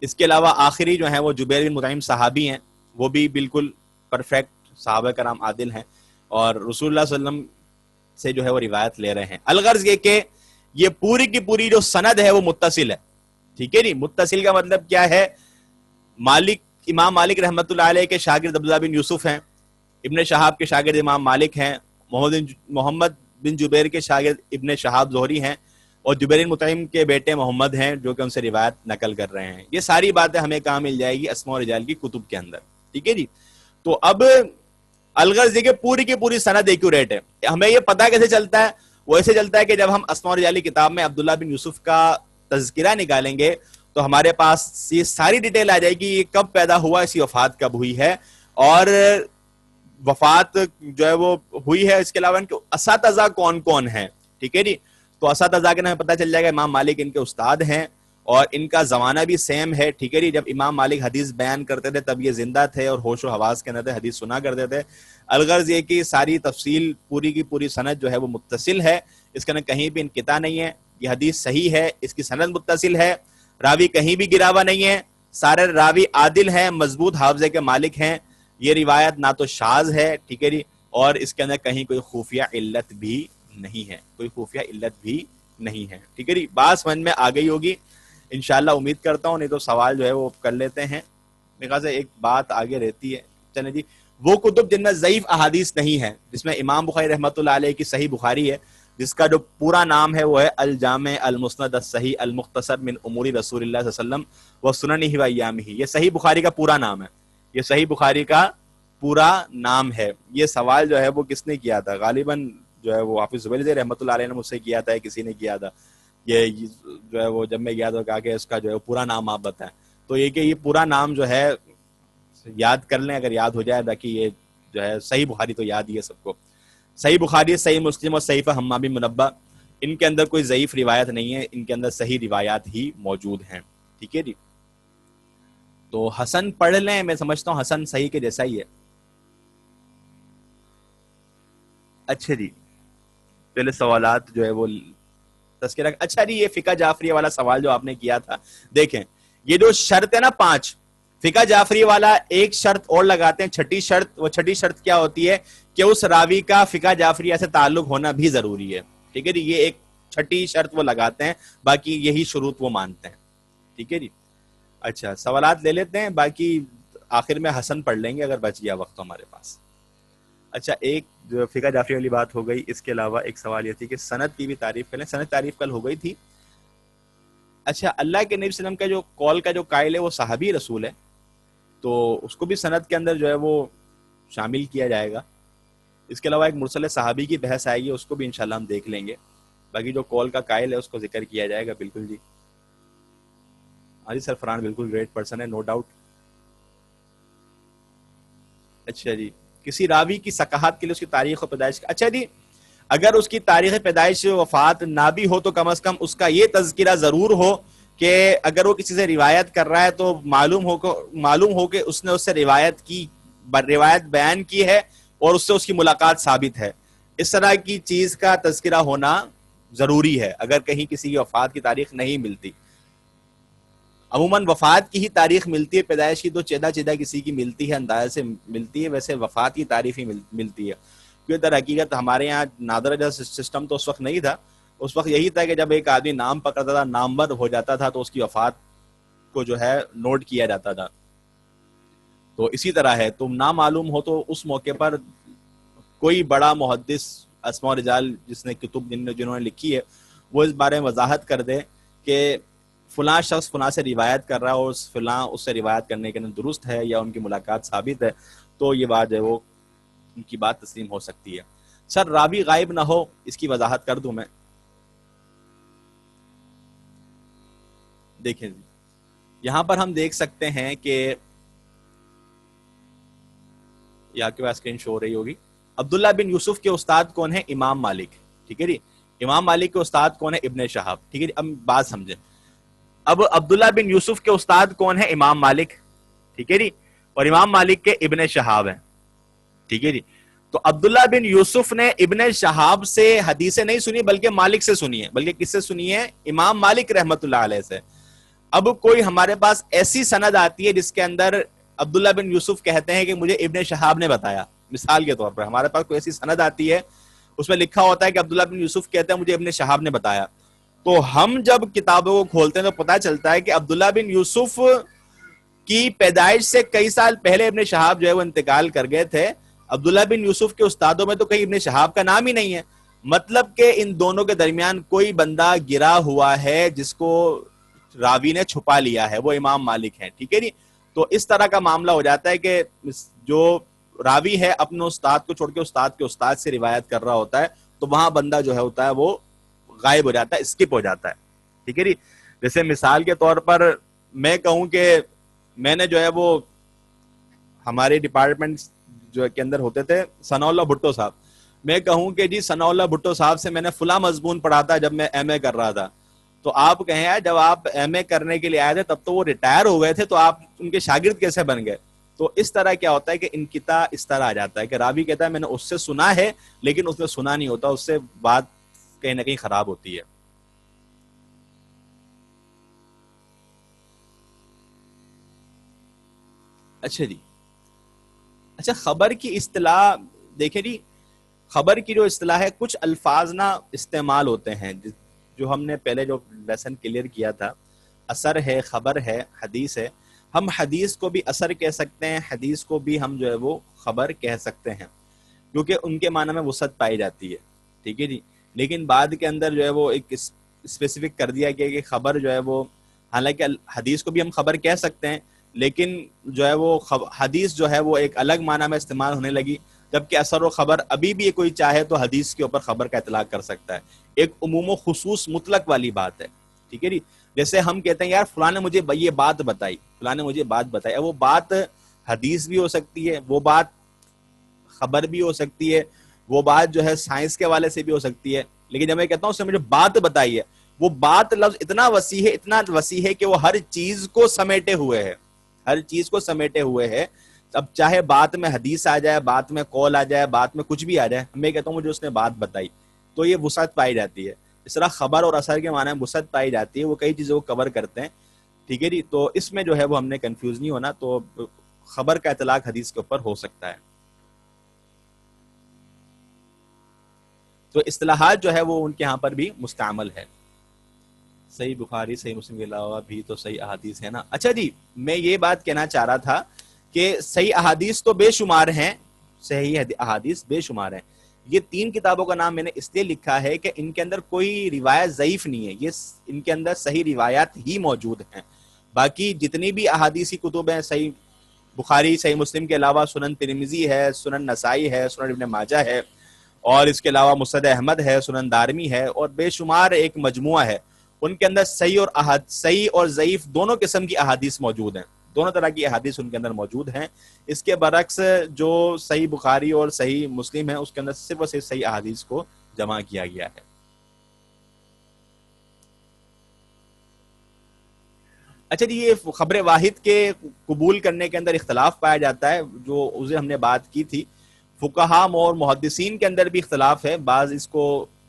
اس کے علاوہ آخری جو ہیں وہ جبیر بن مطعم صحابی ہیں، وہ بھی بالکل پرفیکٹ صحابہ کرام عادل ہیں، اور رسول اللہ صلی اللہ علیہ وسلم سے جو ہے وہ روایت لے رہے ہیں۔ الغرض یہ کہ یہ پوری کی پوری جو سند ہے وہ متصل ہے، ٹھیک ہے جی۔ متصل کا مطلب کیا ہے؟ مالک، امام مالک رحمۃ اللہ علیہ کے شاگرد عبداللہ بن یوسف ہیں، ابن شہاب کے شاگرد امام مالک ہیں، محمد بن جبیر کے شاگرد ابن شہاب زہری ہیں، اور جبیر بن مطعم کے بیٹے محمد ہیں جو کہ ان سے روایت نقل کر رہے ہیں۔ یہ ساری باتیں ہمیں کہاں مل جائے گی؟ اسماء و رجال کی کتب کے اندر، ٹھیک ہے جی۔ تو اب الغرض یہ کہ پوری کی پوری سند ایکوریٹ ہے۔ ہمیں یہ پتہ کیسے چلتا ہے؟ وہ ایسے چلتا ہے کہ جب ہم اسماء و رجال کی کتاب میں عبداللہ بن یوسف کا تذکرہ نکالیں گے تو ہمارے پاس یہ ساری ڈیٹیل آ جائے گی، یہ کب پیدا ہوا، اس کی وفات کب ہوئی ہے، اور وفات جو ہے وہ ہوئی ہے، اس کے علاوہ ان کے اساتذہ کون کون ہیں، ٹھیک ہے جی۔ تو اساتذہ کے نام پتہ چل جائے گا، امام مالک ان کے استاد ہیں، اور ان کا زمانہ بھی سیم ہے، ٹھیک ہے جی۔ جب امام مالک حدیث بیان کرتے تھے تب یہ زندہ تھے اور ہوش و حواس کے اندر تھے، حدیث سنا کرتے تھے۔ الغرض یہ کہ ساری تفصیل پوری کی پوری سند جو ہے وہ متصل ہے، اس کے اندر کہیں بھی انقطاع نہیں ہے، یہ حدیث صحیح ہے، اس کی سند متصل ہے، راوی کہیں بھی گرا ہوا نہیں ہے، سارے راوی عادل ہیں، مضبوط حافظے کے مالک ہیں، یہ روایت نہ تو شاذ ہے، ٹھیک ہے جی، اور اس کے اندر کہیں کوئی خفیہ علت بھی نہیں ہے، کوئی خفیہ علت بھی نہیں ہے، ٹھیک ہے جی۔ بات سمجھ میں آ گئی ہوگی انشاءاللہ، امید کرتا ہوں، نہیں تو سوال جو ہے وہ کر لیتے ہیں۔ میرے خیال سے ایک بات آگے رہتی ہے، چلیں جی، وہ کتب جن میں ضعیف احادیث نہیں ہے، جس میں امام بخاری رحمۃ اللہ علیہ کی صحیح بخاری ہے، جس کا جو پورا نام ہے وہ ہے الجامع المسند الصحیح المختصر من امور رسول اللہ صلی اللہ علیہ وسلم وسننہ وایامہ، یہ صحیح بخاری کا پورا نام ہے، یہ صحیح بخاری کا پورا نام ہے۔ یہ سوال جو ہے وہ کس نے کیا تھا؟ غالباً جو ہے وہ حافظ زبیر رحمۃ اللہ علیہ نے مجھ سے کیا تھا، کسی نے کیا تھا، یہ جو ہے وہ جب میں گیا تو کہا کہ اس کا جو ہے پورا نام آپ بتائیں، تو یہ کہ یہ پورا نام جو ہے یاد کر لیں اگر یاد ہو جائے، باقی یہ جو ہے صحیح بخاری تو یاد ہی ہے سب کو، صحیح بخاری، صحیح مسلم اور صحیفہ حمام بن منبہ، ان کے اندر کوئی ضعیف روایت نہیں ہے، ان کے اندر صحیح روایات ہی موجود ہیں، ٹھیک ہے جی۔ تو حسن پڑھ لیں، میں سمجھتا ہوں حسن صحیح کے جیسا ہی ہے۔ اچھا جی، پہلے سوالات جو ہے وہ تذکرہ، اچھا جی، یہ فقہ جعفریہ والا سوال جو آپ نے کیا تھا، دیکھیں یہ جو شرط ہے نا 5، فقہ جعفری والا ایک شرط اور لگاتے ہیں، چھٹی شرط، وہ چھٹی شرط کیا ہوتی ہے کہ اس راوی کا فقہ جعفریہ سے تعلق ہونا بھی ضروری ہے، ٹھیک ہے جی، یہ ایک چھٹی شرط وہ لگاتے ہیں، باقی یہی شروط وہ مانتے ہیں، ٹھیک ہے جی۔ اچھا، سوالات لے لیتے ہیں، باقی آخر میں حسن پڑھ لیں گے اگر بچ گیا وقت ہمارے پاس۔ اچھا، ایک جو فقہ جعفری والی بات ہو گئی، اس کے علاوہ ایک سوال یہ تھی کہ سند کی بھی تعریف کریں، سند تعریف کل ہو گئی تھی۔ اچھا، اللہ کے نبی صلی اللہ علیہ وسلم کا جو قول کا جو قائل ہے وہ صحابی رسول ہے، تو اس کو بھی سند کے اندر جو ہے وہ شامل کیا جائے گا۔ اس کے علاوہ ایک مرسل صحابی کی بحث آئے گی، اس کو بھی انشاءاللہ ہم دیکھ لیں گے۔ باقی جو کال کا قائل ہے اس کو ذکر کیا جائے گا. بالکل جی. ہاں جی سر فرحان بالکل گریٹ پرسن ہے, نو ڈاؤٹ. اچھا جی, کسی راوی کی ثقافت کے لیے اس کی تاریخ و پیدائش. اچھا جی, اگر اس کی تاریخ پیدائش وفات نہ بھی ہو تو کم از کم اس کا یہ تذکرہ ضرور ہو کہ اگر وہ کسی سے روایت کر رہا ہے تو معلوم ہو کہ اس نے اس سے روایت بیان کی ہے اور اس سے اس کی ملاقات ثابت ہے. اس طرح کی چیز کا تذکرہ ہونا ضروری ہے اگر کہیں کسی کی وفات کی تاریخ نہیں ملتی. عموماً وفات کی ہی تاریخ ملتی ہے, پیدائش کی تو چیدہ کسی کی ملتی ہے, اندازے سے ملتی ہے, ویسے وفات کی تاریخ ہی ملتی ہے. کیونکہ در حقیقت ہمارے یہاں نادر جیسا سسٹم تو اس وقت نہیں تھا. اس وقت یہی تھا کہ جب ایک آدمی نام پکڑتا تھا, نامور ہو جاتا تھا, تو اس کی وفات کو جو ہے نوٹ کیا جاتا تھا. تو اسی طرح ہے, تم نہ معلوم ہو تو اس موقع پر کوئی بڑا محدث اسماء رجال جس نے کتب جنہوں نے لکھی ہے وہ اس بارے میں وضاحت کر دے کہ فلاں شخص فلاں سے روایت کر رہا ہے اور فلاں اس سے روایت کرنے کے لیے درست ہے یا ان کی ملاقات ثابت ہے, تو یہ بات ہے وہ ان کی بات تسلیم ہو سکتی ہے. سر راوی غائب نہ ہو, اس کی وضاحت کر دوں میں. دیکھیں جی, یہاں پر ہم دیکھ سکتے ہیں کہ یہ آپ کے پاس اسکرین شو ہو رہی ہوگی. عبداللہ بن یوسف کے استاد کون ہے؟ امام مالک. ٹھیک ہے جی, امام مالک کے استاد کون ہے؟ ابن شہاب. ٹھیک ہے جی, اب بات سمجھیں. اب عبداللہ بن یوسف کے استاد کون ہے؟ امام مالک. ٹھیک ہے جی, اور امام مالک کے ابن شہاب ہیں. ٹھیک ہے جی, تو عبداللہ بن یوسف نے ابن شہاب سے حدیثیں نہیں سنی بلکہ مالک سے سنی ہے. بلکہ کس سے سنی ہے؟ امام مالک رحمت اللہ علیہ سے. اب کوئی ہمارے پاس ایسی سند آتی ہے جس کے اندر عبداللہ بن یوسف کہتے ہیں کہ مجھے ابن شہاب نے بتایا, مثال کے طور پر ہمارے پاس کوئی ایسی سند آتی ہے اس میں لکھا ہوتا ہے کہ عبداللہ بن یوسف کہتے ہیں مجھے ابن شہاب نے بتایا, تو ہم جب کتابوں کو کھولتے ہیں تو پتہ چلتا ہے کہ عبداللہ بن یوسف کی پیدائش سے کئی سال پہلے ابن شہاب جو ہے وہ انتقال کر گئے تھے. عبداللہ بن یوسف کے استادوں میں تو کہیں ابن شہاب کا نام ہی نہیں ہے. مطلب کہ ان دونوں کے درمیان کوئی بندہ گرا ہوا ہے جس کو راوی نے چھپا لیا ہے, وہ امام مالک ہیں. ٹھیک ہے جی, تو اس طرح کا معاملہ ہو جاتا ہے کہ جو راوی ہے اپنے استاد کو چھوڑ کے استاد کے استاد سے روایت کر رہا ہوتا ہے, تو وہاں بندہ جو ہے ہوتا ہے وہ غائب ہو جاتا ہے, اسکپ ہو جاتا ہے. ٹھیک ہے جی, جیسے مثال کے طور پر میں کہوں کہ میں نے جو ہے وہ ہمارے ڈپارٹمنٹ جو کے اندر ہوتے تھے ثناء اللہ بھٹو صاحب, میں کہوں کہ جی ثناء اللہ بھٹو صاحب سے میں نے فلاں مضمون پڑھا تھا جب میں ایم اے کر رہا تھا, تو آپ کہیں یار جب آپ ایم اے کرنے کے لیے آئے تھے تب تو وہ ریٹائر ہو گئے تھے, تو آپ ان کے شاگرد کیسے بن گئے؟ تو اس طرح کیا ہوتا ہے کہ انقطاع اس طرح آ جاتا ہے کہ راوی کہتا ہے میں نے اس سے سنا ہے لیکن اس نے سنا نہیں ہوتا, اس سے بات کہیں نہ کہیں خراب ہوتی ہے. اچھا جی, اچھا خبر کی اصطلاح دیکھیں جی, خبر کی جو اصطلاح ہے کچھ الفاظ نہ استعمال ہوتے ہیں جو ہم نے پہلے جو لیسن کلیئر کیا تھا. اثر ہے, خبر ہے, حدیث ہے. ہم حدیث کو بھی اثر کہہ سکتے ہیں, حدیث کو بھی ہم جو ہے وہ خبر کہہ سکتے ہیں کیونکہ ان کے معنی میں وسعت پائی جاتی ہے. ٹھیک ہے جی, لیکن بعد کے اندر جو ہے وہ ایک اسپیسیفک کر دیا گیا کہ خبر جو ہے وہ, حالانکہ حدیث کو بھی ہم خبر کہہ سکتے ہیں لیکن جو ہے وہ حدیث جو ہے وہ ایک الگ معنی میں استعمال ہونے لگی, جبکہ اثر و خبر ابھی بھی کوئی چاہے تو حدیث کے اوپر خبر کا اطلاق کر سکتا ہے. ایک عموم و خصوص مطلق والی بات ہے. ٹھیک ہے جی, جیسے ہم کہتے ہیں یار فلاں نے مجھے یہ بات بتائی, فلاں نے مجھے بات بتائی, وہ بات حدیث بھی ہو سکتی ہے, وہ بات خبر بھی ہو سکتی ہے, وہ بات جو ہے سائنس کے حوالے سے بھی ہو سکتی ہے. لیکن جب میں کہتا ہوں اس نے مجھے بات بتائی ہے, وہ بات لفظ اتنا وسیع ہے کہ وہ ہر چیز کو سمیٹے ہوئے ہے, ہر چیز کو سمیٹے ہوئے ہے. اب چاہے بات میں حدیث آ جائے, بات میں قول آ جائے, بات میں کچھ بھی آ جائے, میں کہتا ہوں مجھے اس نے بات بتائی, تو یہ وسعت پائی جاتی ہے. اس طرح خبر اور اثر کے معنی میں وسعت پائی جاتی ہے, وہ کئی چیزوں کو کور کرتے ہیں. ٹھیک ہے جی, تو اس میں جو ہے وہ ہم نے کنفیوز نہیں ہونا, تو خبر کا اطلاق حدیث کے اوپر ہو سکتا ہے. تو اصطلاحات جو ہے وہ ان کے ہاں پر بھی مستعمل ہے. صحیح بخاری صحیح مسلم کے علاوہ بھی تو صحیح احادیث ہے نا. اچھا جی, میں یہ بات کہنا چاہ رہا تھا کہ صحیح احادیث تو بے شمار ہیں, صحیح احادیث بے شمار ہیں. یہ 3 کتابوں کا نام میں نے اس لیے لکھا ہے کہ ان کے اندر کوئی روایت ضعیف نہیں ہے, یہ ان کے اندر صحیح روایات ہی موجود ہیں. باقی جتنی بھی احادیثی کتب ہیں, صحیح بخاری صحیح مسلم کے علاوہ سنن ترمذی ہے, سنن نسائی ہے, سنن ابن ماجہ ہے, اور اس کے علاوہ مسند احمد ہے، سنن دارمی ہے، اور بے شمار ایک مجموعہ ہے، ان کے اندر صحیح اور ضعیف دونوں قسم کی احادیث موجود ہیں، دونوں طرح کی احادیث ان کے اندر موجود ہیں۔ اس کے برعکس جو صحیح بخاری اور صحیح مسلم ہے، اس کے اندر صرف اور صرف صحیح احادیث کو جمع کیا گیا ہے۔ اچھا جی، یہ خبر واحد کے قبول کرنے کے اندر اختلاف پایا جاتا ہے، جو اسے ہم نے بات کی تھی۔ فقہا اور محدثین کے اندر بھی اختلاف ہے، بعض اس کو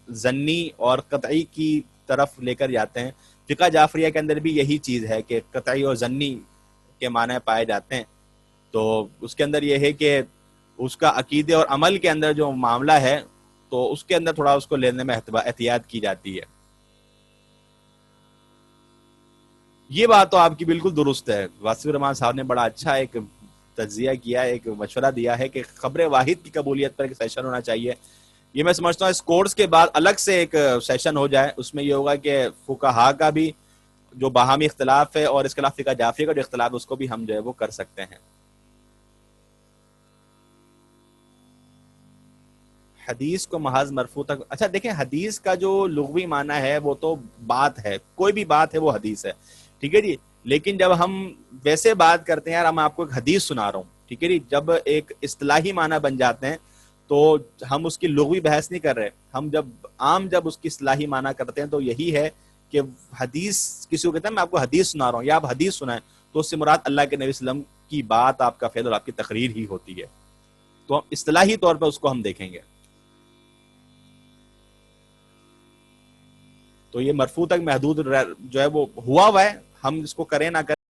ظنی اور قطعی کی طرف لے کر جاتے ہیں۔ فقہ جعفریہ کے اندر بھی یہی چیز ہے کہ قطعی اور ظنی کے معنی پائے جاتے ہیں۔ تو اس کے اندر یہ ہے کہ اس کا عقیدے اور عمل کے اندر جو معاملہ ہے، تو اس کے اندر تھوڑا اس کو لینے میں احتیاط کی جاتی ہے۔ یہ بات تو آپ کی بالکل درست ہے، واسف الرحمان صاحب نے بڑا اچھا ایک تجزیہ کیا، ایک مشورہ دیا ہے کہ خبر واحد کی قبولیت پر ایک سیشن ہونا چاہیے۔ یہ میں سمجھتا ہوں اس کورس کے بعد الگ سے ایک سیشن ہو جائے، اس میں یہ ہوگا کہ فقہا کا بھی جو باہمی اختلاف ہے اور اس کے علاوہ فقہ جعفری کا جو اختلاف ہے، اس کو بھی ہم جو ہے وہ کر سکتے ہیں۔ حدیث کو محض مرفوع تک، اچھا دیکھیں، حدیث کا جو لغوی معنی ہے وہ تو بات ہے، کوئی بھی بات ہے وہ حدیث ہے، ٹھیک ہے جی۔ لیکن جب ہم ویسے بات کرتے ہیں، یار میں آپ کو ایک حدیث سنا رہا ہوں، ٹھیک ہے جی، جب ایک اصطلاحی معنی بن جاتے ہیں تو ہم اس کی لغوی بحث نہیں کر رہے، ہم جب اس کی اصطلاحی معنی کرتے ہیں تو یہی ہے کہ حدیث کسی کو کہتے ہیں میں آپ کو حدیث سنا رہا ہوں یا آپ حدیث سنائیں، تو اس سے مراد اللہ کے نبی صلی اللہ علیہ وسلم کی بات، آپ کا فعل اور آپ کی تقریر ہی ہوتی ہے۔ تو اصطلاحی طور پر اس کو ہم دیکھیں گے۔ تو یہ مرفوع تک محدود جو ہے وہ ہوا ہے، ہم اس کو کریں نہ کریں